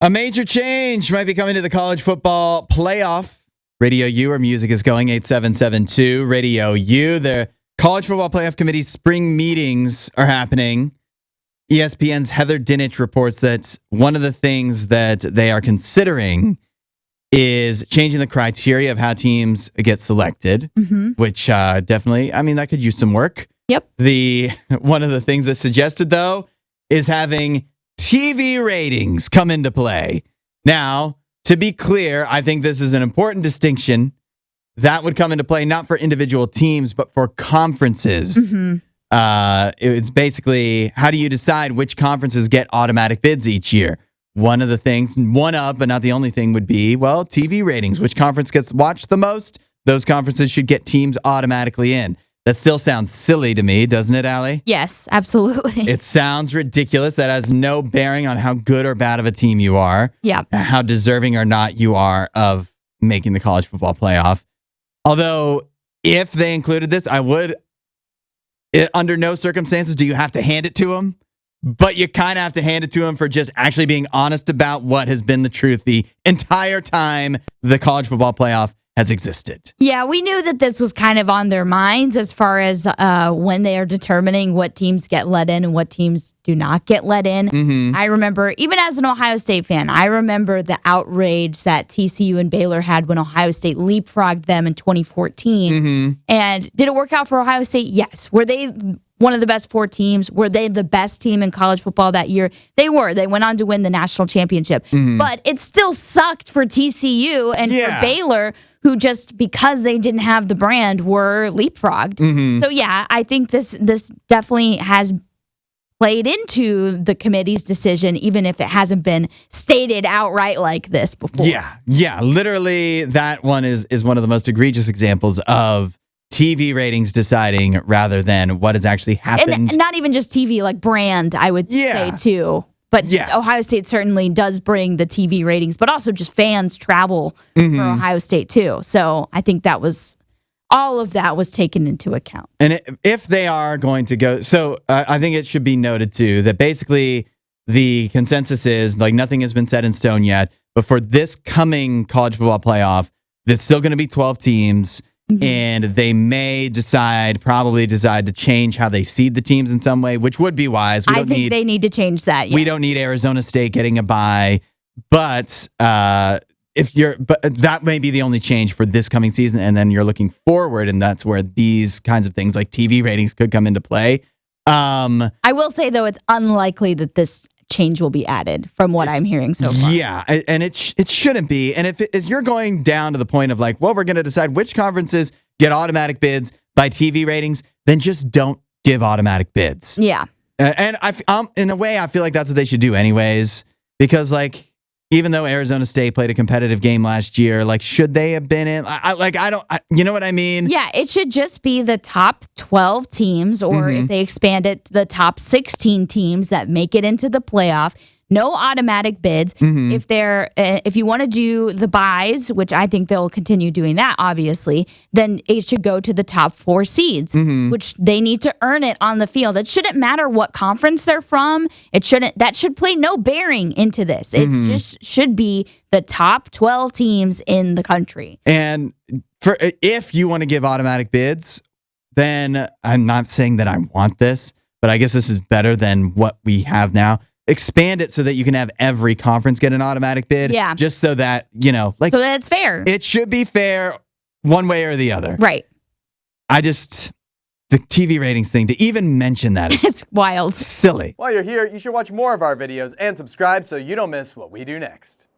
A major change might be coming to the college football playoff. Radio U, where music is going, 8772. Radio U, the college football playoff committee's spring meetings are happening. ESPN's Heather Dinich reports that one of the things that they are considering is changing the criteria of how teams get selected, which definitely, I mean, that could use some work. Yep. One of the things that's suggested, though, is having TV ratings come into play. Now, to be clear, I think this is an important distinction that would come into play not for individual teams, but for conferences. It's basically, how do you decide which conferences get automatic bids each year? One of the things, but not the only thing, would be, well, TV ratings. Which conference gets watched the most? Those conferences should get teams automatically in. That still sounds silly to me, doesn't it, Allie? Yes, absolutely. It sounds ridiculous. That has no bearing on how good or bad of a team you are. Yeah. How deserving or not you are of making the college football playoff. Although, if they included this, I would, under no circumstances do you have to hand it to them. But you kind of have to hand it to them for just actually being honest about what has been the truth the entire time the college football playoff has existed. Yeah, we knew that this was kind of on their minds as far as when they are determining what teams get let in and what teams do not get let in. I remember, even as an Ohio State fan, I remember the outrage that TCU and Baylor had when Ohio State leapfrogged them in 2014. And did it work out for Ohio State? Yes. Were they one of the best four teams? Were they the best team in college football that year? They were. They went on to win the national championship. But it still sucked for TCU and for Baylor, who just because they didn't have the brand were leapfrogged. So yeah, I think this definitely has played into the committee's decision, even if it hasn't been stated outright like this before. Yeah. Literally, that one is one of the most egregious examples of TV ratings deciding rather than what has actually happened. And not even just TV, like brand, I would say too. But Ohio State certainly does bring the TV ratings, but also just fans travel for Ohio State too. So I think that was, all of that was taken into account. And if they are going to go, so I think it should be noted too, that basically the consensus is, like, nothing has been set in stone yet, but for this coming college football playoff, there's still going to be 12 teams. And they may probably decide to change how they seed the teams in some way, which would be wise. I think they need to change that. Yes. We don't need Arizona State getting a bye, but that may be the only change for this coming season. And then you're looking forward, and that's where these kinds of things like TV ratings could come into play. I will say, though, it's unlikely that this change will be added from what I'm hearing so far. Yeah, and it shouldn't be. And if you're going down to the point of like, well, we're going to decide which conferences get automatic bids by TV ratings, then just don't give automatic bids. Yeah. And in a way, I feel like that's what they should do anyways, because like, even though Arizona State played a competitive game last year, like, should they have been in? You know what I mean? Yeah, it should just be the top 12 teams, or if they expand it, the top 16 teams that make it into the playoff. No automatic bids. If you want to do the buys, which I think they'll continue doing that, obviously, then it should go to the top 4 seeds, which they need to earn it on the field. It shouldn't matter what conference they're from. That should play no bearing into this. It just should be the top 12 teams in the country. And if you want to give automatic bids, then I'm not saying that I want this, but I guess this is better than what we have now. Expand it so that you can have every conference get an automatic bid. Yeah. Just so that, so that it's fair. It should be fair one way or the other. Right. The TV ratings thing, to even mention that is it's wild. Silly. While you're here, you should watch more of our videos and subscribe so you don't miss what we do next.